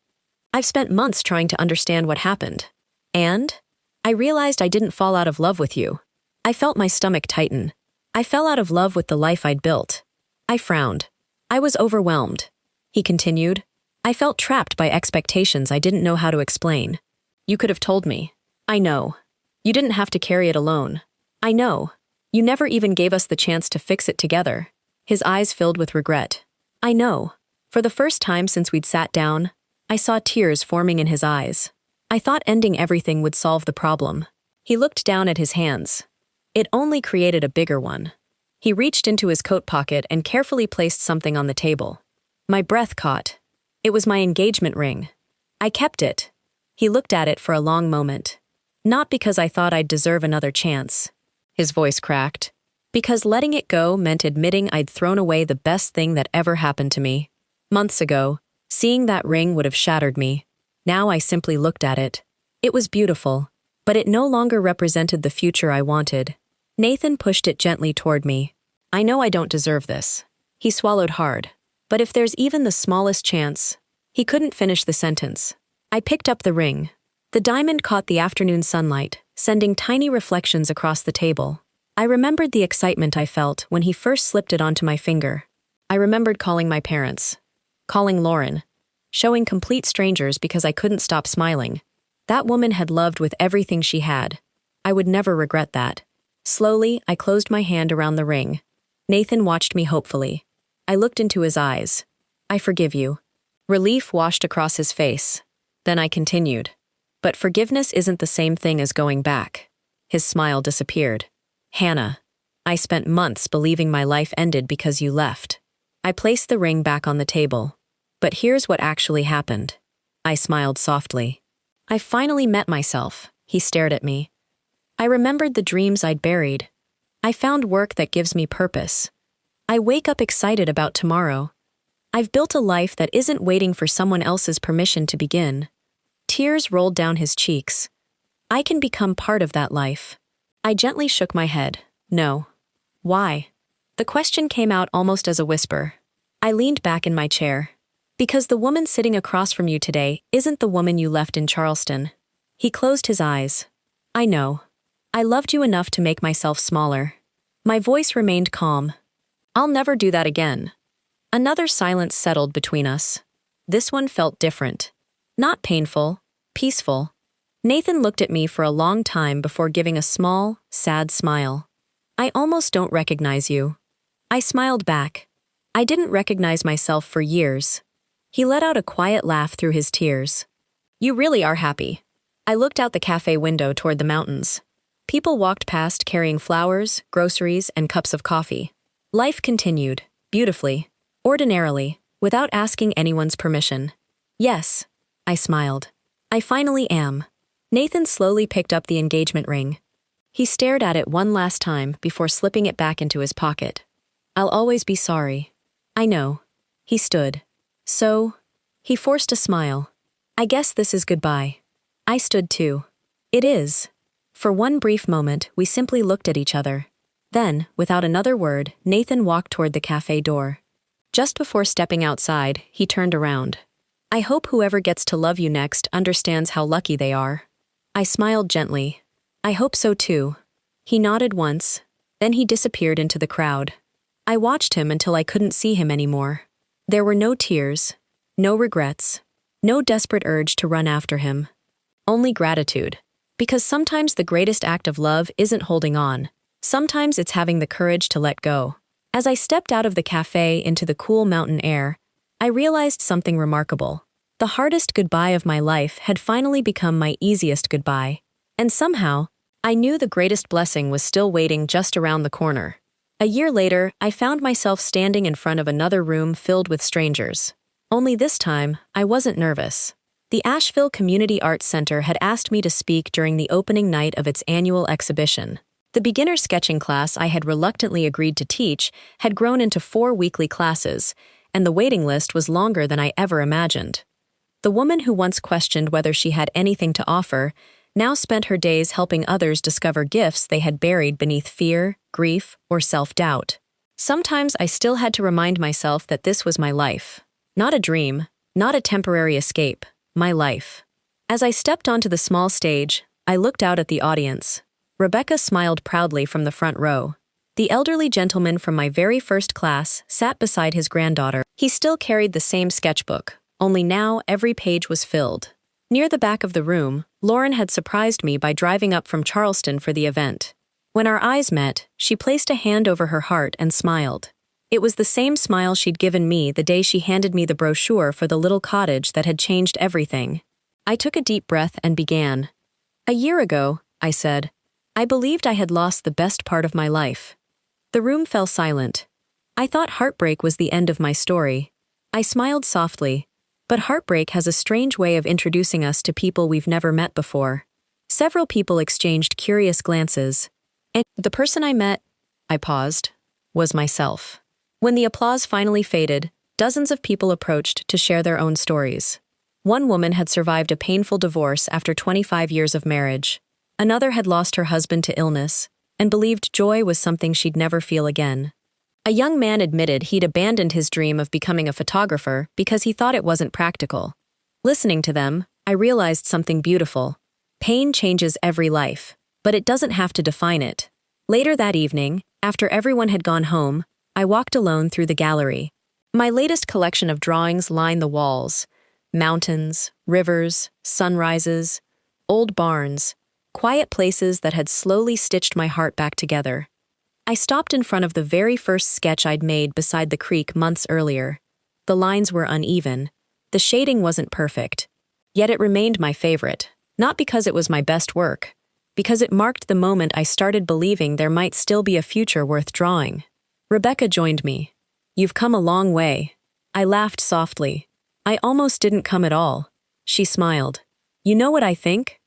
I've spent months trying to understand what happened. And? I realized I didn't fall out of love with you. I felt my stomach tighten. I fell out of love with the life I'd built. I frowned. I was overwhelmed. He continued. I felt trapped by expectations I didn't know how to explain. You could have told me. I know. You didn't have to carry it alone. I know. You never even gave us the chance to fix it together. His eyes filled with regret. I know. For the first time since we'd sat down, I saw tears forming in his eyes. I thought ending everything would solve the problem. He looked down at his hands. It only created a bigger one. He reached into his coat pocket and carefully placed something on the table. My breath caught. It was my engagement ring. I kept it. He looked at it for a long moment. Not because I thought I'd deserve another chance. His voice cracked. Because letting it go meant admitting I'd thrown away the best thing that ever happened to me. Months ago, seeing that ring would have shattered me. Now I simply looked at it. It was beautiful, but it no longer represented the future I wanted. Nathan pushed it gently toward me. I know I don't deserve this. He swallowed hard. But if there's even the smallest chance... He couldn't finish the sentence. I picked up the ring. The diamond caught the afternoon sunlight, sending tiny reflections across the table. I remembered the excitement I felt when he first slipped it onto my finger. I remembered calling my parents. Calling Lauren. Showing complete strangers because I couldn't stop smiling. That woman had loved with everything she had. I would never regret that. Slowly, I closed my hand around the ring. Nathan watched me hopefully. I looked into his eyes. I forgive you. Relief washed across his face. Then I continued. But forgiveness isn't the same thing as going back. His smile disappeared. Hannah, I spent months believing my life ended because you left. I placed the ring back on the table. But here's what actually happened. I smiled softly. I finally met myself. He stared at me. I remembered the dreams I'd buried. I found work that gives me purpose. I wake up excited about tomorrow. I've built a life that isn't waiting for someone else's permission to begin. Tears rolled down his cheeks. I can become part of that life. I gently shook my head. No. Why? The question came out almost as a whisper. I leaned back in my chair. Because the woman sitting across from you today isn't the woman you left in Charleston. He closed his eyes. I know. I loved you enough to make myself smaller. My voice remained calm. I'll never do that again. Another silence settled between us. This one felt different. Not painful, peaceful. Nathan looked at me for a long time before giving a small, sad smile. I almost don't recognize you. I smiled back. I didn't recognize myself for years. He let out a quiet laugh through his tears. You really are happy. I looked out the cafe window toward the mountains. People walked past carrying flowers, groceries, and cups of coffee. Life continued, beautifully, ordinarily, without asking anyone's permission. Yes, I smiled. I finally am. Nathan slowly picked up the engagement ring. He stared at it one last time before slipping it back into his pocket. I'll always be sorry. I know. He stood. So, he forced a smile. I guess this is goodbye. I stood too. It is. For one brief moment, we simply looked at each other. Then, without another word, Nathan walked toward the cafe door. Just before stepping outside, he turned around. I hope whoever gets to love you next understands how lucky they are. I smiled gently. I hope so too. He nodded once, then he disappeared into the crowd. I watched him until I couldn't see him anymore. There were no tears, no regrets, no desperate urge to run after him. Only gratitude. Because sometimes the greatest act of love isn't holding on. Sometimes it's having the courage to let go. As I stepped out of the cafe into the cool mountain air, I realized something remarkable. The hardest goodbye of my life had finally become my easiest goodbye. And somehow, I knew the greatest blessing was still waiting just around the corner. A year later, I found myself standing in front of another room filled with strangers. Only this time, I wasn't nervous. The Asheville Community Arts Center had asked me to speak during the opening night of its annual exhibition. The beginner sketching class I had reluctantly agreed to teach had grown into 4 weekly classes, and the waiting list was longer than I ever imagined. The woman who once questioned whether she had anything to offer now spent her days helping others discover gifts they had buried beneath fear, grief, or self-doubt. Sometimes I still had to remind myself that this was my life. Not a dream, not a temporary escape, my life. As I stepped onto the small stage, I looked out at the audience. Rebecca smiled proudly from the front row. The elderly gentleman from my very first class sat beside his granddaughter. He still carried the same sketchbook, only now every page was filled. Near the back of the room, Lauren had surprised me by driving up from Charleston for the event. When our eyes met, she placed a hand over her heart and smiled. It was the same smile she'd given me the day she handed me the brochure for the little cottage that had changed everything. I took a deep breath and began. "A year ago," I said, "I believed I had lost the best part of my life." The room fell silent. I thought heartbreak was the end of my story. I smiled softly, but heartbreak has a strange way of introducing us to people we've never met before. Several people exchanged curious glances, and the person I met, I paused, was myself. When the applause finally faded, dozens of people approached to share their own stories. One woman had survived a painful divorce after 25 years of marriage. Another had lost her husband to illness and believed joy was something she'd never feel again. A young man admitted he'd abandoned his dream of becoming a photographer because he thought it wasn't practical. Listening to them, I realized something beautiful. Pain changes every life, but it doesn't have to define it. Later that evening, after everyone had gone home, I walked alone through the gallery. My latest collection of drawings lined the walls. Mountains, rivers, sunrises, old barns, quiet places that had slowly stitched my heart back together. I stopped in front of the very first sketch I'd made beside the creek months earlier. The lines were uneven. The shading wasn't perfect. Yet it remained my favorite, not because it was my best work, because it marked the moment I started believing there might still be a future worth drawing. Rebecca joined me. "You've come a long way." I laughed softly. "I almost didn't come at all." She smiled. "You know what I think?"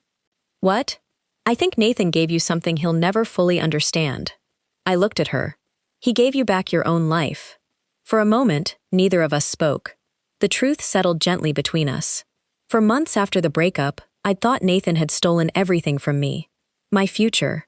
"What?" "I think Nathan gave you something he'll never fully understand." I looked at her. "He gave you back your own life." For a moment, neither of us spoke. The truth settled gently between us. For months after the breakup, I'd thought Nathan had stolen everything from me. My future,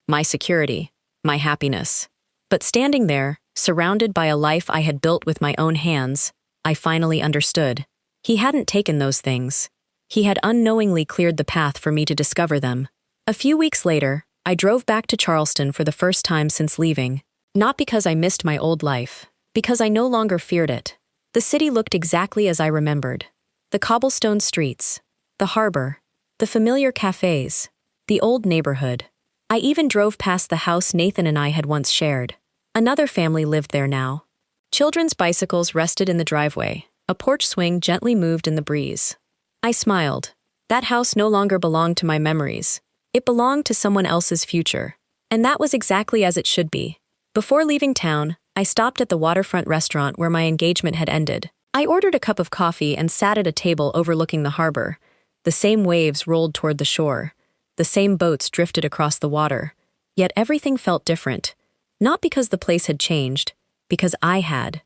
my security, my happiness. But standing there, surrounded by a life I had built with my own hands, I finally understood. He hadn't taken those things. He had unknowingly cleared the path for me to discover them. A few weeks later, I drove back to Charleston for the first time since leaving. Not because I missed my old life, because I no longer feared it. The city looked exactly as I remembered. The cobblestone streets, the harbor, the familiar cafes, the old neighborhood. I even drove past the house Nathan and I had once shared. Another family lived there now. Children's bicycles rested in the driveway. A porch swing gently moved in the breeze. I smiled. That house no longer belonged to my memories. It belonged to someone else's future. And that was exactly as it should be. Before leaving town, I stopped at the waterfront restaurant where my engagement had ended. I ordered a cup of coffee and sat at a table overlooking the harbor. The same waves rolled toward the shore. The same boats drifted across the water. Yet everything felt different. Not because the place had changed, because I had.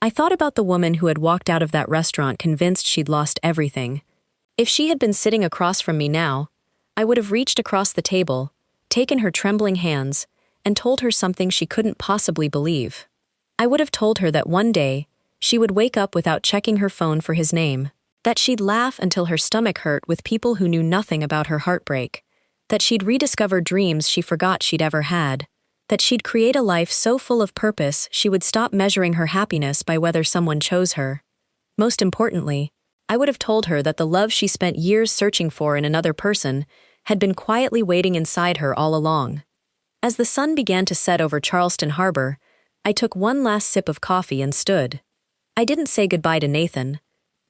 I thought about the woman who had walked out of that restaurant convinced she'd lost everything. If she had been sitting across from me now, I would have reached across the table, taken her trembling hands, and told her something she couldn't possibly believe. I would have told her that one day, she would wake up without checking her phone for his name, that she'd laugh until her stomach hurt with people who knew nothing about her heartbreak, that she'd rediscover dreams she forgot she'd ever had, that she'd create a life so full of purpose she would stop measuring her happiness by whether someone chose her. Most importantly, I would have told her that the love she spent years searching for in another person had been quietly waiting inside her all along. As the sun began to set over Charleston Harbor, I took one last sip of coffee and stood. I didn't say goodbye to Nathan.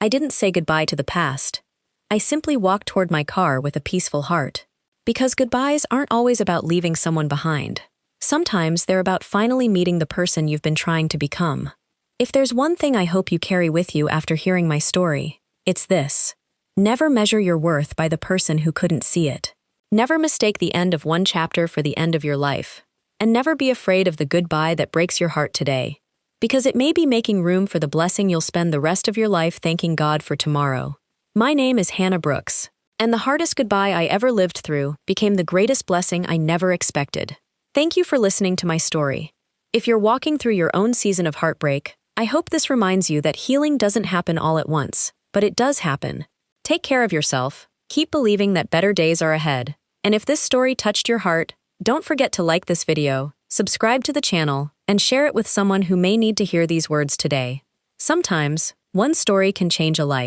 I didn't say goodbye to the past. I simply walked toward my car with a peaceful heart. Because goodbyes aren't always about leaving someone behind. Sometimes they're about finally meeting the person you've been trying to become. If there's one thing I hope you carry with you after hearing my story, it's this. Never measure your worth by the person who couldn't see it. Never mistake the end of one chapter for the end of your life. And never be afraid of the goodbye that breaks your heart today. Because it may be making room for the blessing you'll spend the rest of your life thanking God for tomorrow. My name is Hannah Brooks. And the hardest goodbye I ever lived through became the greatest blessing I never expected. Thank you for listening to my story. If you're walking through your own season of heartbreak, I hope this reminds you that healing doesn't happen all at once, but it does happen. Take care of yourself, keep believing that better days are ahead, and if this story touched your heart, don't forget to like this video, subscribe to the channel, and share it with someone who may need to hear these words today. Sometimes, one story can change a life.